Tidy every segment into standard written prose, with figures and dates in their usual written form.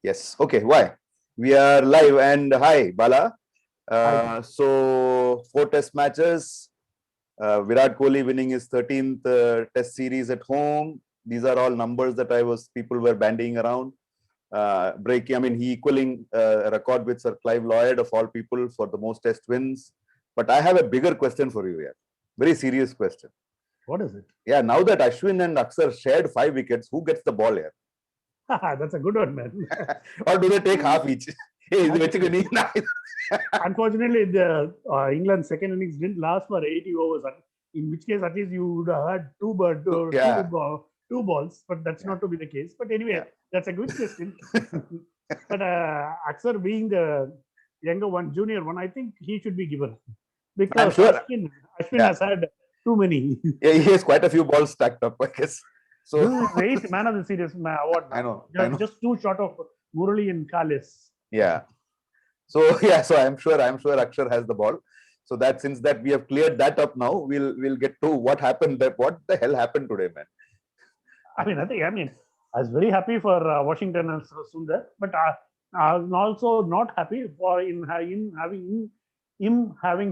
Yes. Okay. Why? We are live and hi, Bala. Hi. So 4 test matches. Virat Kohli winning his 13th test series at home. These are all numbers that people were bandying around. Breaking, I mean, he equaling a record with Sir Clive Lloyd of all people for the most test wins. But I have a bigger question for you here. Very serious question. What is it? Yeah, now that Ashwin and Akshar shared 5 wickets, who gets the ball here? That's a good one, man. Or do they take half each? Unfortunately, the England's second innings didn't last for 80 overs. In which case, at least you would have had two balls, but that's not to be the case. But anyway, that's a good question. But Akshar being the younger one, junior one, I think he should be given because I'm sure. Ashwin has had too many. Yeah, he has quite a few balls stacked up, I guess. So this is the 8th man of the series award. I know. Just too short of Murali and Kallis. Yeah. So yeah, so I'm sure Akshar has the ball. So that since that we have cleared that up now, we'll get to what happened. What the hell happened today, man? I was very happy for Washington and Sundar, but I was also not happy for him having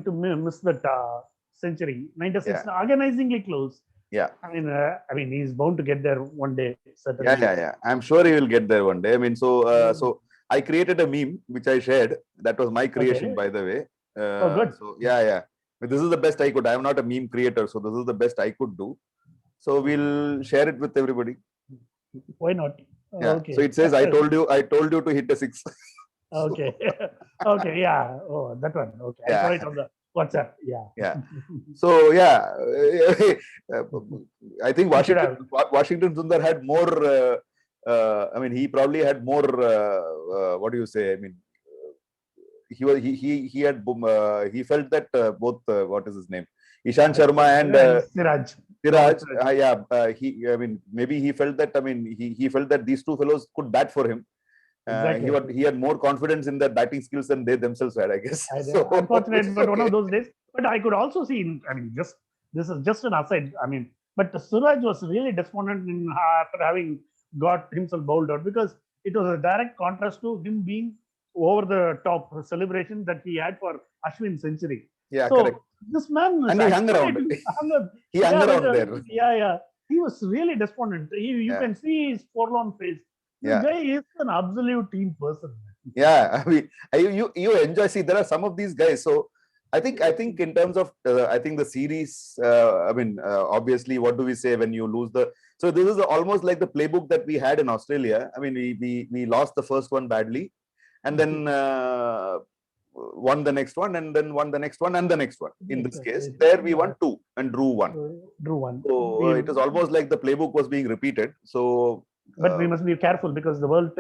to miss that century. 96 agonizingly close. Yeah. He's bound to get there one day. Certainly. Yeah. I'm sure he will get there one day. I mean, so I created a meme which I shared. That was my creation, by the way. Good. So yeah. This is the best I could. I am not a meme creator, so this is the best I could do. So we'll share it with everybody. Why not? Yeah. Okay. So it says, I told you to hit a 6. Okay. Okay. Yeah. Oh, that one. Okay. Yeah. I saw it on the WhatsApp. Yeah. Yeah. So yeah, I think Washington Sundar had more. He probably had more. What do you say? I mean, he felt that both what is his name, Ishant Sharma and Siraj. Maybe he felt that. He felt that these two fellows could bat for him. Exactly. He had more confidence in their batting skills than they themselves had, I guess. Unfortunate, but one of those days. But I could also see. This is just an aside. But Suraj was really despondent after having got himself bowled out because it was a direct contrast to him being over the top celebration that he had for Ashwin's century. Yeah, so correct. This man and he hung around. He hung around there. Yeah. He was really despondent. You can see his forlorn face. The guy is an absolute team person. Yeah, you enjoy. See, there are some of these guys. So I think in terms of I think the series. Obviously, what do we say when you lose the? So this is almost like the playbook that we had in Australia. We lost the first one badly, and then won the next one, and then won the next one, and the next one. In this case, there we won 2 and drew 1. Drew 1. So it is almost like the playbook was being repeated. So. But we must be careful because the World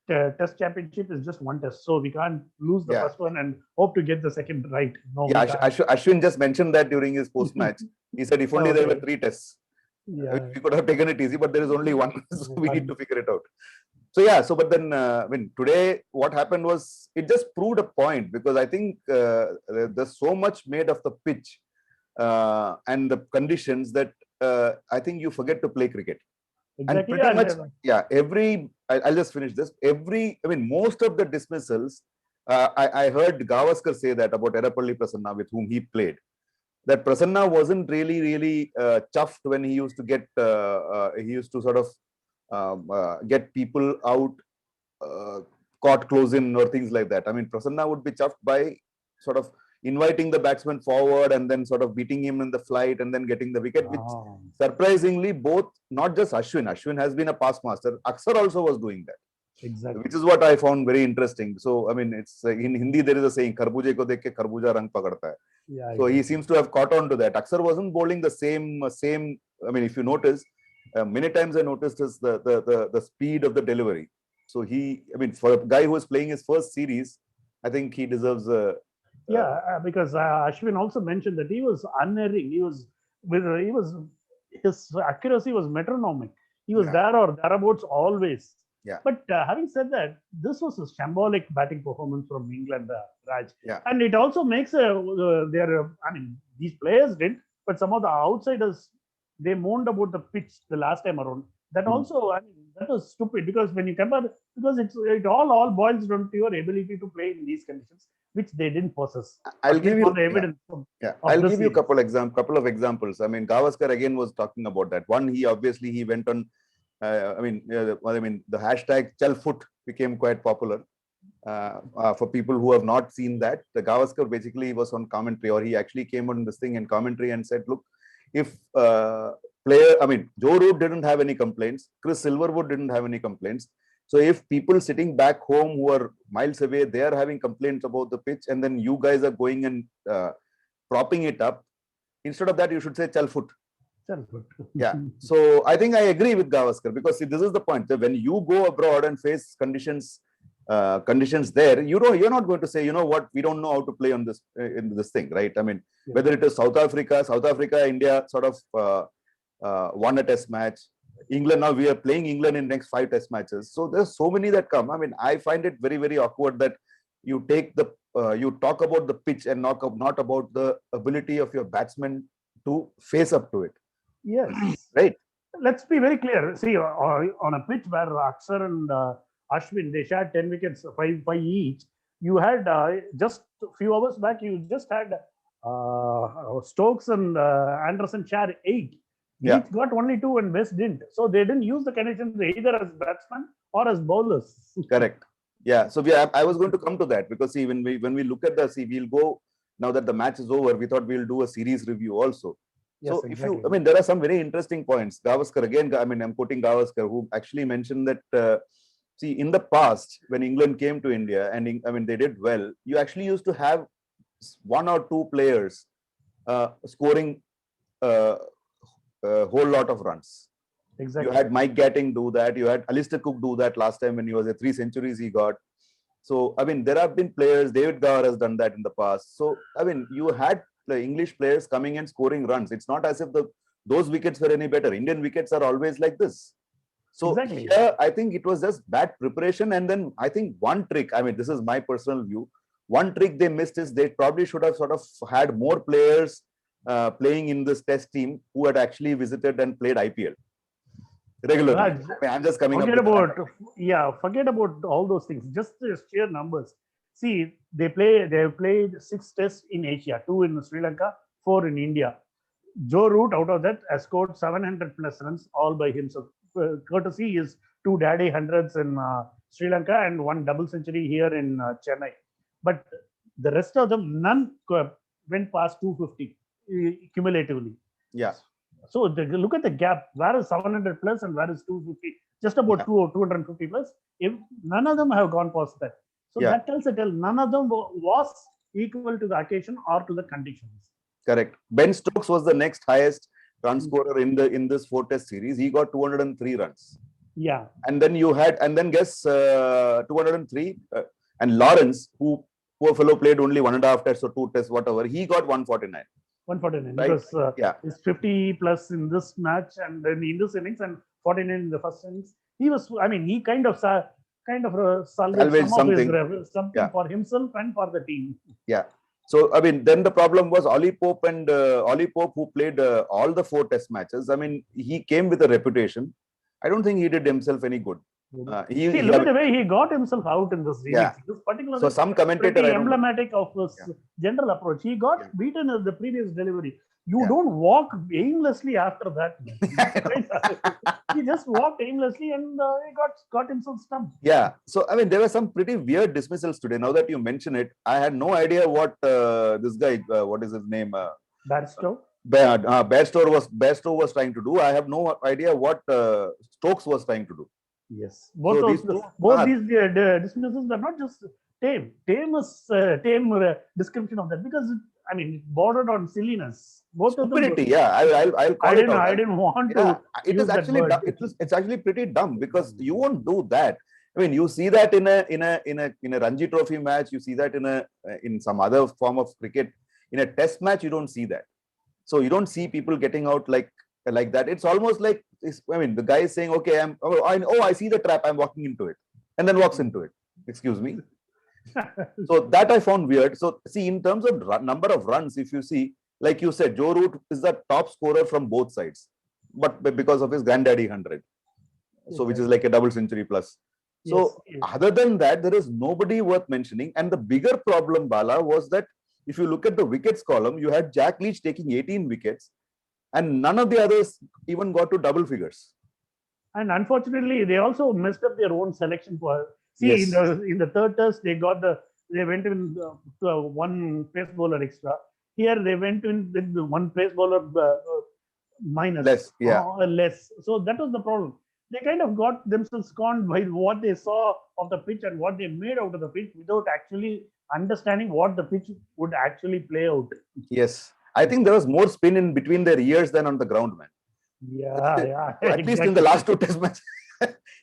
Test Championship is just one test. So we can't lose the first one and hope to get the second right. No, Ashwin just mentioned that during his post-match. He said if only there were 3 tests. Yeah. We could have taken it easy, but there is only one. So we need to figure it out. So but then today what happened was it just proved a point because I think there's so much made of the pitch and the conditions that I think you forget to play cricket. Exactly. And pretty much, I'll just finish this. Most of the dismissals, I heard Gavaskar say that about Erapalli Prasanna, with whom he played, that Prasanna wasn't really chuffed when he used to get, sort of get people out, caught close in or things like that. Prasanna would be chuffed by sort of inviting the batsman forward and then sort of beating him in the flight and then getting the wicket, which surprisingly both, not just Ashwin has been a pass master. Akshar also was doing that. Exactly. Which is what I found very interesting. So, it's in Hindi, there is a saying, Kharbuje ko dekh ke kharbuja rang pagadta hai. Yeah, so he seems to have caught on to that. Akshar wasn't bowling the same. If you notice, many times I noticed is the speed of the delivery. So for a guy who is playing his first series, I think he deserves a. Because Ashwin also mentioned that he was unerring. His accuracy was metronomic. He was there or thereabouts always. Yeah. But having said that, this was a shambolic batting performance from England, Raj. Yeah. And it also makes these players did, but some of the outsiders, they moaned about the pitch the last time around. That also, That was stupid because when you compare, because it all boils down to your ability to play in these conditions, which they didn't possess. I'll At give least you on the evidence of I'll the give you a series. couple of examples. I mean, Gavaskar again was talking about that. One, he obviously he went on. The hashtag Chalfoot became quite popular. For people who have not seen that, the Gavaskar basically was on commentary, or he actually came on this thing in commentary and said, look, if Joe Root didn't have any complaints, Chris Silverwood didn't have any complaints. So if people sitting back home who are miles away, they are having complaints about the pitch, and then you guys are going and propping it up, instead of that, you should say Chalfoot. Yeah. So I think I agree with Gavaskar, because see, this is the point. So when you go abroad and face conditions there, you're not going to say, you know what, we don't know how to play on this in this thing, right? I mean, whether it is South Africa, India sort of won a test match. England, now we are playing England in next 5 test matches. So there's so many that come. I mean, I find it very, very awkward that you take the you talk about the pitch and not about the ability of your batsmen to face up to it. Yes. Right. Let's be very clear. See, on a pitch where Akshar and Ashwin, they shared 10 wickets, 5 each. You had just a few hours back, you just had Stokes and Anderson share 8. Yeah. Each got only 2 and West didn't. So they didn't use the conditions either as batsmen or as bowlers. Correct. Yeah. So I was going to come to that, because see, when we look at we'll go, now that the match is over, we thought we'll do a series review also. Yes, so exactly. There are some very interesting points. Gavaskar, again, I'm quoting Gavaskar, who actually mentioned that, see, in the past, when England came to India and they did well, you actually used to have 1 or 2 players scoring a whole lot of runs. Exactly. You had Mike Gatting do that. You had Alistair Cook do that last time when he was at 3 centuries he got. So, there have been players, David Gower has done that in the past. So, you had the English players coming and scoring runs. It's not as if those wickets were any better. Indian wickets are always like this. So exactly. Here, I think it was just bad preparation. And then I think one trick, this is my personal view, one trick they missed is they probably should have sort of had more players playing in this test team who had actually visited and played IPL regularly. I'm just coming forget about all those things. Just the sheer numbers. See, they have played 6 tests in Asia, 2 in Sri Lanka, 4 in India. Joe Root, out of that, has scored 700 plus runs all by himself. Courtesy is 2 daddy hundreds in Sri Lanka and 1 double century here in Chennai. But the rest of them, none went past 250 cumulatively. Yeah. So look at the gap. Where is 700 plus and where is 250? Just about 250 plus. If none of them have gone past that. So that tells a tale. None of them was equal to the occasion or to the conditions. Correct. Ben Stokes was the next highest run scorer in this 4 test series. He got 203 runs. Yeah. And then you had, 203. And Lawrence, who poor fellow played only 1.5 tests or 2 tests, whatever, he got 149. 149, right? Because it's 50 plus in this match and then in this innings and 49 in the first innings. He was, he kind of salvaged something for himself and for the team. Yeah. So, then the problem was Ollie Pope who played all the 4 test matches. He came with a reputation. I don't think he did himself any good. Look at the way he got himself out in this series. Yeah. This particular so some commentator emblematic of his general approach. He got beaten in the previous delivery. You don't walk aimlessly after that. He just walked aimlessly and he got himself stumped. Yeah. So there were some pretty weird dismissals today. Now that you mention it, I had no idea what this guy, what is his name? Bairstow. Bairstow was trying to do. I have no idea what Stokes was trying to do. Yes, both these dismissals are not just tame is tame description of that, because it bordered on silliness. Both stupidity. I'll call it out. I didn't want to. It is actually it's actually pretty dumb, because you won't do that. You see that in a Ranji Trophy match. You see that in some other form of cricket. In a test match, you don't see that. So you don't see people getting out like that. It's almost like the guy is saying, okay, I see the trap, I'm walking into it, and then walks into it. Excuse me. So that I found weird. So see, in terms of number of runs, if you see, like you said, Joe Root is the top scorer from both sides, but because of his granddaddy 100. so which is like a double century plus. So other than that, there is nobody worth mentioning. And the bigger problem, Bala, was that if you look at the wickets column, you had Jack Leach taking 18 wickets, and none of the others even got to double figures. And unfortunately, they also messed up their own selection. Yes. In the third test, they went in to one pace bowler extra. Here they went in with one pace bowler minus. Less, yeah. Less. So that was the problem. They kind of got themselves conned by what they saw of the pitch and what they made out of the pitch without actually understanding what the pitch would actually play out. Yes. I think there was more spin in between their ears than on the ground, man. Yeah. At least in the last two test matches.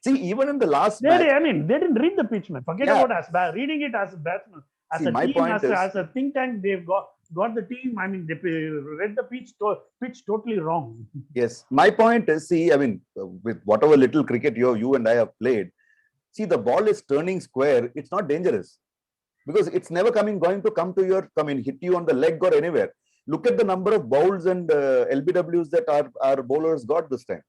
See, even in the last match, I mean, they didn't read the pitch, man. Forget about us reading it as a batsman. As a team, as a think tank, they've got the team. I mean, they read the pitch totally wrong. Yes. My point is, see, I mean, with whatever little cricket you and I have played, see, the ball is turning square. It's not dangerous because it's never going to come to hit you on the leg or anywhere. Look at the number of bowls and LBWs that our bowlers got this time.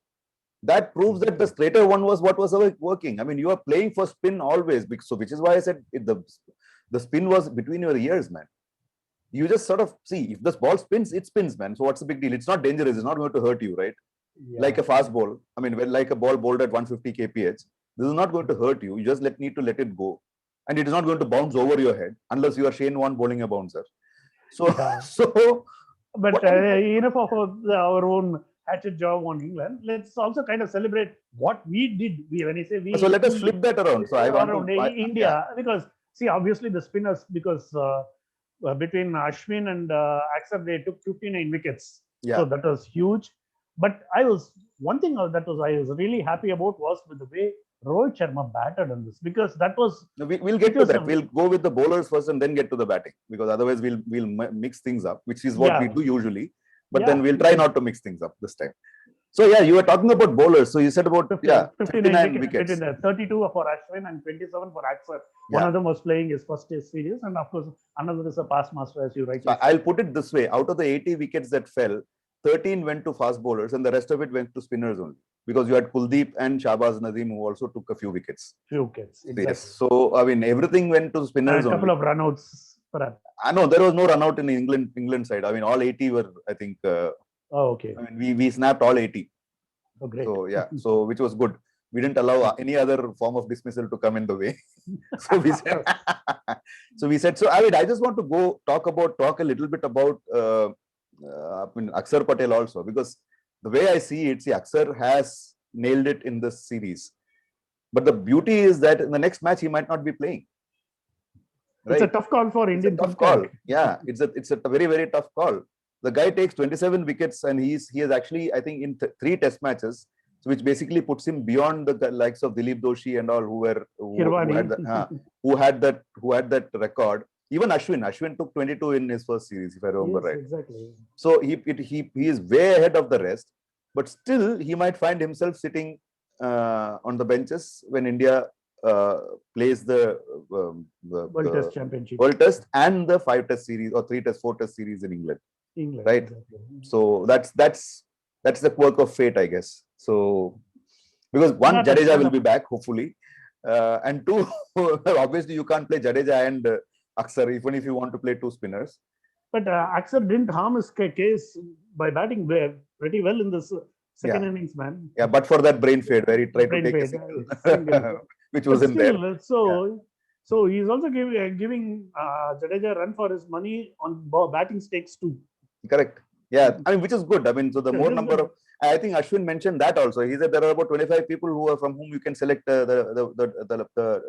That proves that the straighter one was what was working. I mean, you are playing for spin always. So, which is why I said the spin was between your ears, man. You just sort of see if this ball spins, it spins, man. So what's the big deal? It's not dangerous. It's not going to hurt you, right? Yeah. Like a fast ball. I mean, like a ball bowled at 150 kph, this is not going to hurt you. You just need to let it go, and it is not going to bounce over your head unless you are Shane Warne bowling a bouncer. So, but enough of our own hatchet job on England. Let's also kind of celebrate what we did. When I say we, so let us flip that around. So I want to India because see, obviously the spinners because between Ashwin and Axar they took 59 wickets. Yeah. So that was huge. But one thing I was really happy about was with the way Rohit Sharma batted on this because that was. We'll get to that. We'll go with the bowlers first and then get to the batting because otherwise we'll mix things up, which is what we do usually. But then we'll try not to mix things up this time. So yeah, you were talking about bowlers. So you said about 59 wickets. 32 for Ashwin and 27 for Axar. One of them was playing his first test series, and of course another is a past master, as you rightly said. I'll put it this way: out of the 80 wickets that fell, 13 went to fast bowlers, and the rest of it went to spinners only. Because you had Kuldeep and Shahbaz Nadeem who also took a few wickets. Exactly. Yes. So I mean, everything went to spinners only. A couple of runouts. I know there was no run out in the England side. I mean, all 80 were, I think. Okay. I mean, we snapped all 80. Oh, great. So yeah, so which was good. We didn't allow any other form of dismissal to come in the way. So we said. So I mean, I just want to talk a little bit about Akshar Patel also, because the way I see it, Akshar has nailed it in this series. But the beauty is that in the next match he might not be playing. Right? It's a tough call for Indian. Tough call. Yeah, it's a very, very tough call. The guy takes 27 wickets and he has actually, I think, in 3 test matches, which basically puts him beyond the likes of Dilip Doshi and all who had that record. Even Ashwin took 22 in his first series, if I remember right. Exactly. So he is way ahead of the rest, but still he might find himself sitting on the benches when India plays the World Test Championship, World Test and the 5 Test series or 3 Test, 4 Test series in England. Right. Exactly. So that's the quirk of fate, I guess. So because one, Jadeja will be back hopefully, and 2, obviously you can't play Jadeja and Akshar even if you want to play 2 spinners. But Akshar didn't harm his case by batting pretty well in this second innings, man. Yeah, but for that brain fade where he tried to take a single, which wasn't there. So he's also giving Jadeja a run for his money on batting stakes too. Correct. Yeah, I mean, which is good. I mean, so the more number of, I think Ashwin mentioned that also. He said there are about 25 people from whom you can select the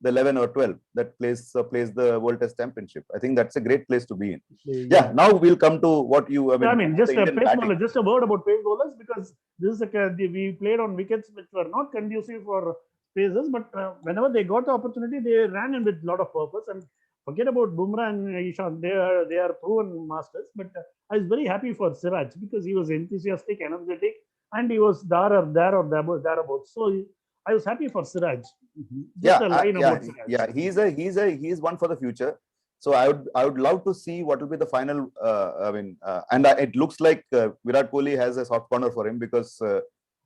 11 or 12 that plays the World Test Championship. I think that's a great place to be in. Yeah. Now we'll come to what you. I mean, just a word about pace bowlers, because this is we played on wickets which were not conducive for pacers, but whenever they got the opportunity, they ran in with a lot of purpose. And forget about Bumrah and Ishant; they are proven masters. But I was very happy for Siraj because he was enthusiastic, energetic, and he was there or thereabouts. So I was happy for Siraj. He's one for the future. So I would love to see what will be the final. It looks like Virat Kohli has a soft corner for him because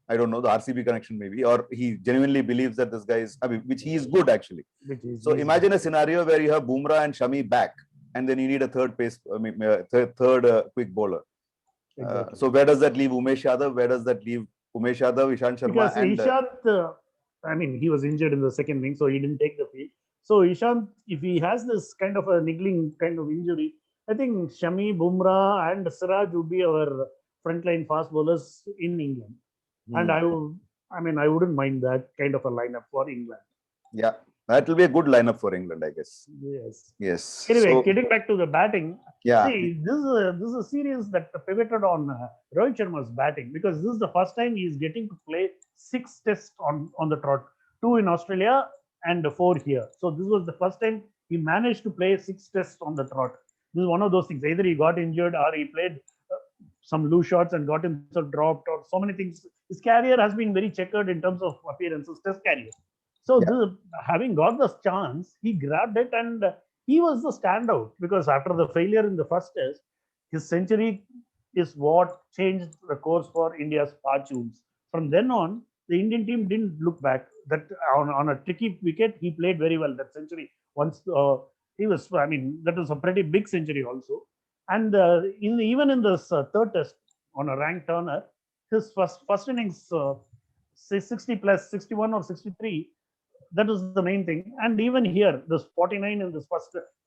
I don't know, the RCB connection maybe, or he genuinely believes that this guy is, I mean, which he is good actually. So imagine a scenario where you have Bumrah and Shami back, and then you need a third pace, third quick bowler. Exactly. So where does that leave Umesh Yadav? Where does that leave Umesh Yadav, Ishant Sharma? Because Ishant, I mean, he was injured in the second innings, so he didn't take the field. So Ishant, if he has this kind of a niggling kind of injury, I think Shami, Bumrah, and Siraj would be our frontline fast bowlers in England. And I wouldn't mind that kind of a lineup for England. Yeah, that will be a good lineup for England, I guess. Yes. Anyway, getting back to the batting. Yeah. See, this is a series that pivoted on Rohit Sharma's batting, because this is the first time he is getting to play 6 tests on the trot, 2 in Australia and 4 here. So this was the first time he managed to play 6 tests on the trot. This is one of those things. Either he got injured or he played some loose shots and got himself dropped, or so many things. His career has been very checkered in terms of appearances, test career. So having got the chance, he grabbed it, and he was the standout, because after the failure in the first test, his century is what changed the course for India's fortunes. From then on, the Indian team didn't look back. That on a tricky wicket, he played very well. That century, once he was, I mean, that was a pretty big century also. And even in this third test on a ranked turner, his first innings, 60 plus 61 or 63. That is the main thing. And even here, this 49 in this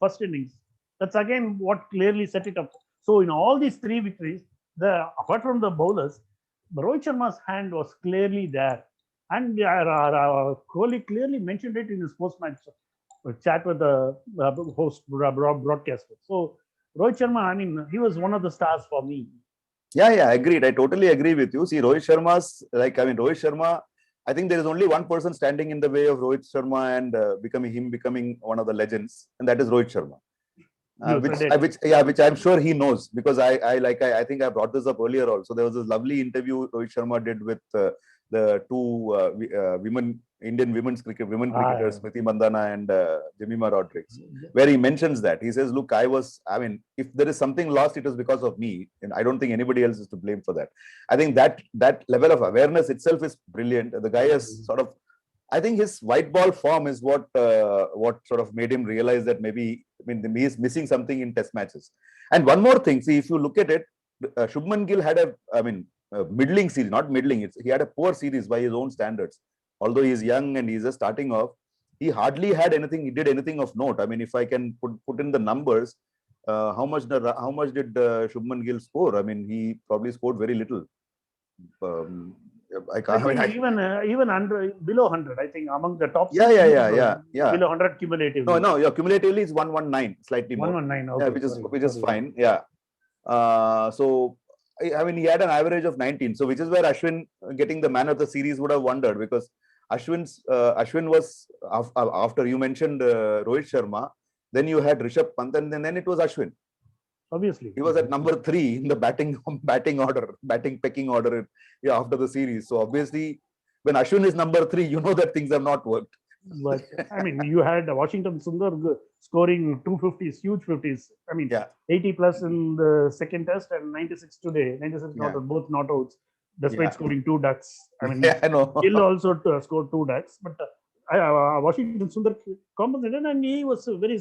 first innings, that's again what clearly set it up. So in all these 3 victories, apart from the bowlers, Rohit Sharma's hand was clearly there. And Kohli clearly mentioned it in his post-match chat with the host broadcaster. So Rohit Sharma, I mean, he was one of the stars for me. Yeah, agreed. I totally agree with you. See, Rohit Sharma, I think there is only one person standing in the way of Rohit Sharma and becoming one of the legends, and that is Rohit Sharma. Which I'm sure he knows, because I think I brought this up earlier also. There was this lovely interview Rohit Sharma did with the 2 Indian women's cricketers, Smriti Mandhana and Jemimah Rodrigues, where he mentions that. He says, look, if there is something lost, it is because of me, and I don't think anybody else is to blame for that. I think that level of awareness itself is brilliant. The guy has sort of, I think his white ball form is what sort of made him realize that maybe, he is missing something in test matches. And one more thing, see, if you look at it, Shubman Gill had a middling series, not middling, he had a poor series by his own standards. Although he is young and he's just starting off, he hardly did anything of note. I mean, if I can put in the numbers, how much did Shubman Gill score? I mean, he probably scored very little. Even under below 100, I think, among the top 6. Yeah. Below 100 cumulatively. No, cumulatively is 119, slightly more. 119, okay, which is fine. Yeah. So I mean, he had an average of 19. So which is where Ashwin getting the man of the series would have wondered, because Ashwin was after you mentioned Rohit Sharma, then you had Rishabh Pant, and then it was Ashwin. Obviously, he was at number 3 in the batting pecking order after the series. So obviously, when Ashwin is number 3, you know that things have not worked. But I mean, you had Washington Sundar scoring 250s, huge 50s. I mean, 80 plus in the second test and 96 today. 96 both not outs, despite scoring 2 ducks. I mean, Gill also scored 2 ducks, but Washington Sundar compensated, and he was very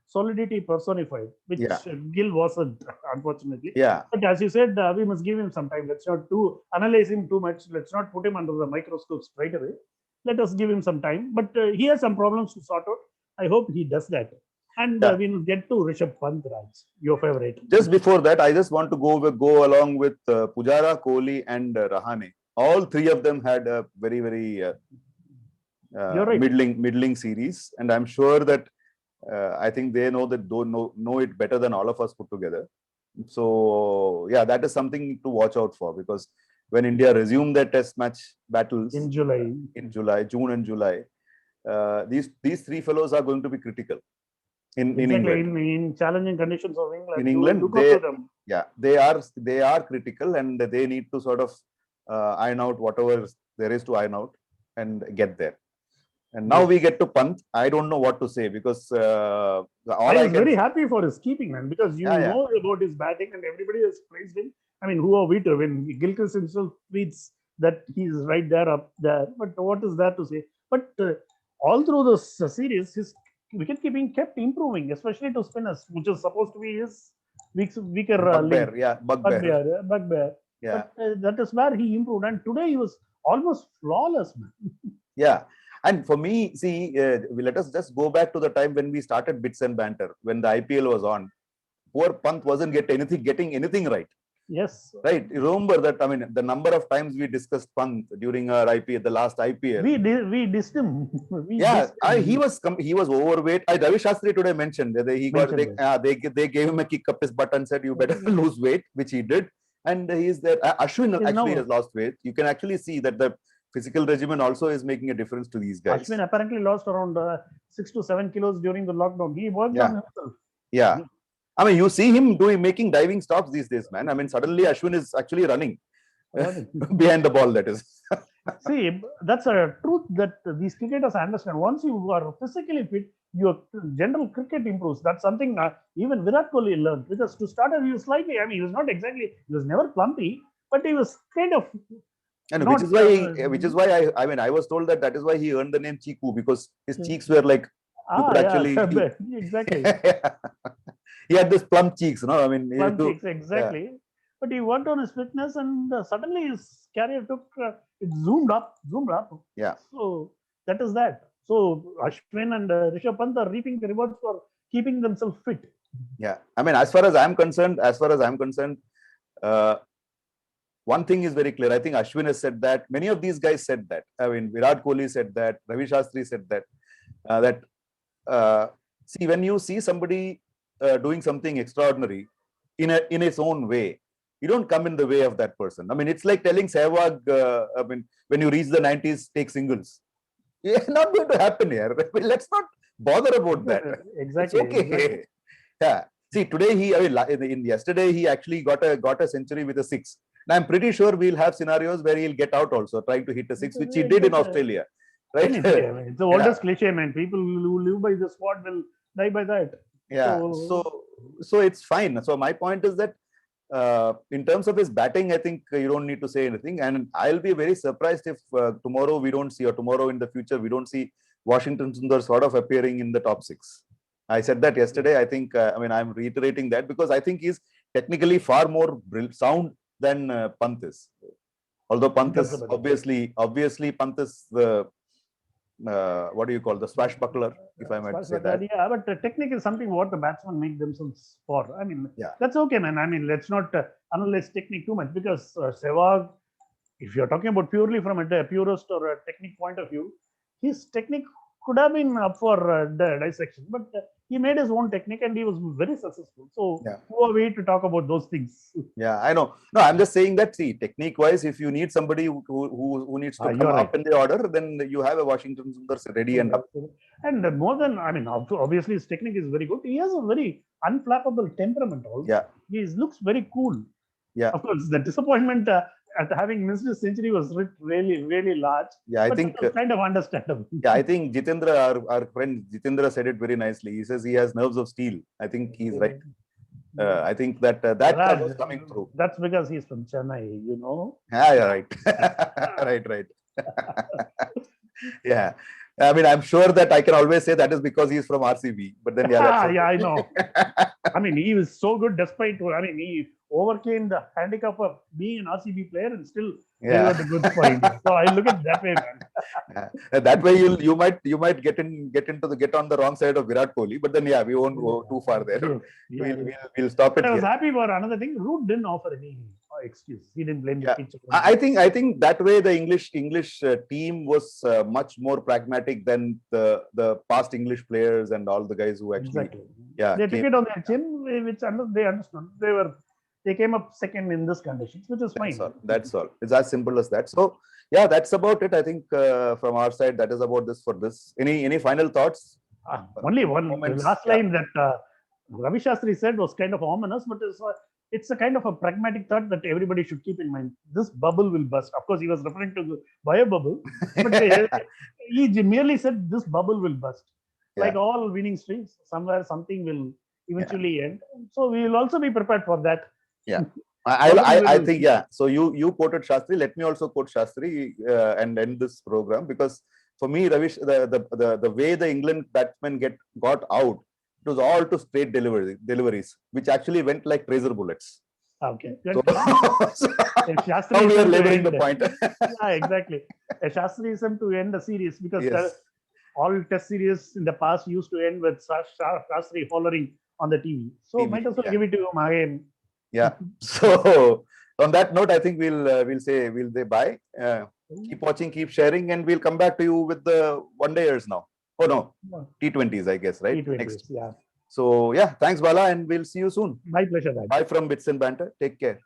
solidity personified, which Gill wasn't, unfortunately. But as you said, we must give him some time. Let's not analyze him too much. Let's not put him under the microscope straight away. Let us give him some time. But he has some problems to sort out. I hope he does that. And we'll get to Rishabh Pant, Raj, your favorite. Just before that, I just want to go along with Pujara, Kohli, and Rahane. All 3 of them had a very, very middling series, and I'm sure that I think they know it better than all of us put together. So that is something to watch out for, because when India resume their test match battles in June and July, these 3 fellows are going to be critical in England. In challenging conditions of England. In England, they are critical, and they need to sort of iron out whatever there is to iron out and get there. And now we get to Pant. I don't know what to say, because I was very happy for his keeping, man, because know about his batting and everybody has praised him. I mean, who are we to? When Gilchrist himself tweets that he's right there up there. But what is there to say? But all through this series, his wicket keeping kept improving, especially to spinners, which is supposed to be his weaker link. Bugbear, yeah, bugbear. Bugbear. Yeah. But that is where he improved. And today he was almost flawless, man. Yeah. And for me, see, let us just go back to the time when we started Bits and Banter, when the IPL was on. Poor Pant wasn't getting anything right. Yes. Right. You remember that, I mean, the number of times we discussed Pant during our IPL, the last IPL. We dissed him. He was overweight. Ravi Shastri today mentioned that they gave him a kick up his butt and said, you better lose weight, which he did. And he is there. Ashwin actually has lost weight. You can actually see that the physical regimen also is making a difference to these guys. Ashwin apparently lost around 6 to 7 kilos during the lockdown. He worked on himself. Yeah. I mean, you see him making diving stops these days, man. I mean, suddenly Ashwin is actually running behind the ball, that is. See, that's a truth that these cricketers understand. Once you are physically fit, your general cricket improves. That's something even Virat Kohli learned. Because to start, he was slightly, I mean, he was not exactly, he was never plumpy, but he was kind of. And which is why I was told that is why he earned the name Chiku, because his cheeks were like, exactly. He had this plump cheeks, no? I mean, plump cheeks, exactly. Yeah. But he worked on his fitness, and suddenly his career took it zoomed up. Yeah. So that is that. So Ashwin and Rishabh Pant are reaping the rewards for keeping themselves fit. Yeah. I mean, as far as I'm concerned, one thing is very clear. I think Ashwin has said that. Many of these guys said that. I mean, Virat Kohli said that. Ravi Shastri said that. See, when you see somebody doing something extraordinary in its own way, you don't come in the way of that person. I mean, it's like telling Sehwag, I mean, when you reach the 90s, take singles. It's not going to happen here. Let's not bother about that. Exactly. It's okay. Exactly. Yeah. See, today yesterday he actually got a century with a 6. Now I'm pretty sure we'll have scenarios where he'll get out also, trying to hit a 6, which he did in Australia. Right? It's the oldest cliche, man. People who live by the squad will die by that. Yeah. So it's fine. So my point is that in terms of his batting, I think you don't need to say anything. And I'll be very surprised if tomorrow in the future, we don't see Washington Sundar sort of appearing in the top 6. I said that yesterday. I think, I'm reiterating that because I think he's technically far more sound than Pant is. Although Pant is obviously Pant is the what do you call, the swashbuckler, if I might say that. Yeah, but technique is something what the batsmen make themselves for. I mean, that's okay, man. I mean, let's not analyze technique too much because Sehwag, if you're talking about purely from a purist or a technique point of view, his technique could have been up for dissection, but he made his own technique and he was very successful. So who are we to talk about those things? Yeah, I know. No, I'm just saying that, see, technique-wise, if you need somebody who needs to come up in the order, then you have a Washington Sundar ready and up. And more than, obviously his technique is very good. He has a very unflappable temperament also. Yeah. He looks very cool. Yeah. Of course, the disappointment at having missed his century was really, really large. Yeah, I think kind of understandable. Yeah, I think Jitendra, our friend Jitendra, said it very nicely. He says he has nerves of steel. I think he's right. I think that was coming through. That's because he's from Chennai, you know. Yeah, right. right. Yeah. I mean, I'm sure that I can always say that is because he's from RCB. But then, I know. I mean, he was so good despite, he overcame the handicap of being an RCB player and still delivered a good point. So I look at it that way, man. That way you might get on the wrong side of Virat Kohli, but then we won't go too far there. We'll stop it. I was happy for another thing. Root didn't offer any excuse. He didn't blame the pitch. I think that way the English team was much more pragmatic than the past English players and all the guys who actually they took it on their chin, which they understood. They came up second in this conditions, which is fine. That's all. It's as simple as that. So that's about it. I think from our side, that is about this for this. Any final thoughts? Only one last line that Ravi Shastri said was kind of ominous, but it's a kind of a pragmatic thought that everybody should keep in mind. This bubble will burst. Of course, he was referring to the bio bubble, but he merely said this bubble will burst. Like all winning streaks, somewhere something will eventually end. So we will also be prepared for that. Yeah. I think, yeah. So you quoted Shastri. Let me also quote Shastri and end this program, because for me, Ravish, the way the England batsmen got out, it was all to straight deliveries, which actually went like razor bullets. Okay. So, If Shastri now we are is to laboring the end- point. Yeah, exactly. A Shastriism to end the series, because Yes. all test series in the past used to end with Shastri hollering on the TV. So TV, might as well yeah. give it to him again. Yeah. So on that note, I think we'll say bye. Keep watching, keep sharing, and we'll come back to you with the one-dayers now. Oh no, T20s, I guess, right? T20s, Next. yeah. So yeah, thanks Bala, and we'll see you soon. My pleasure, Raj. Bye from Bits and Banter. Take care.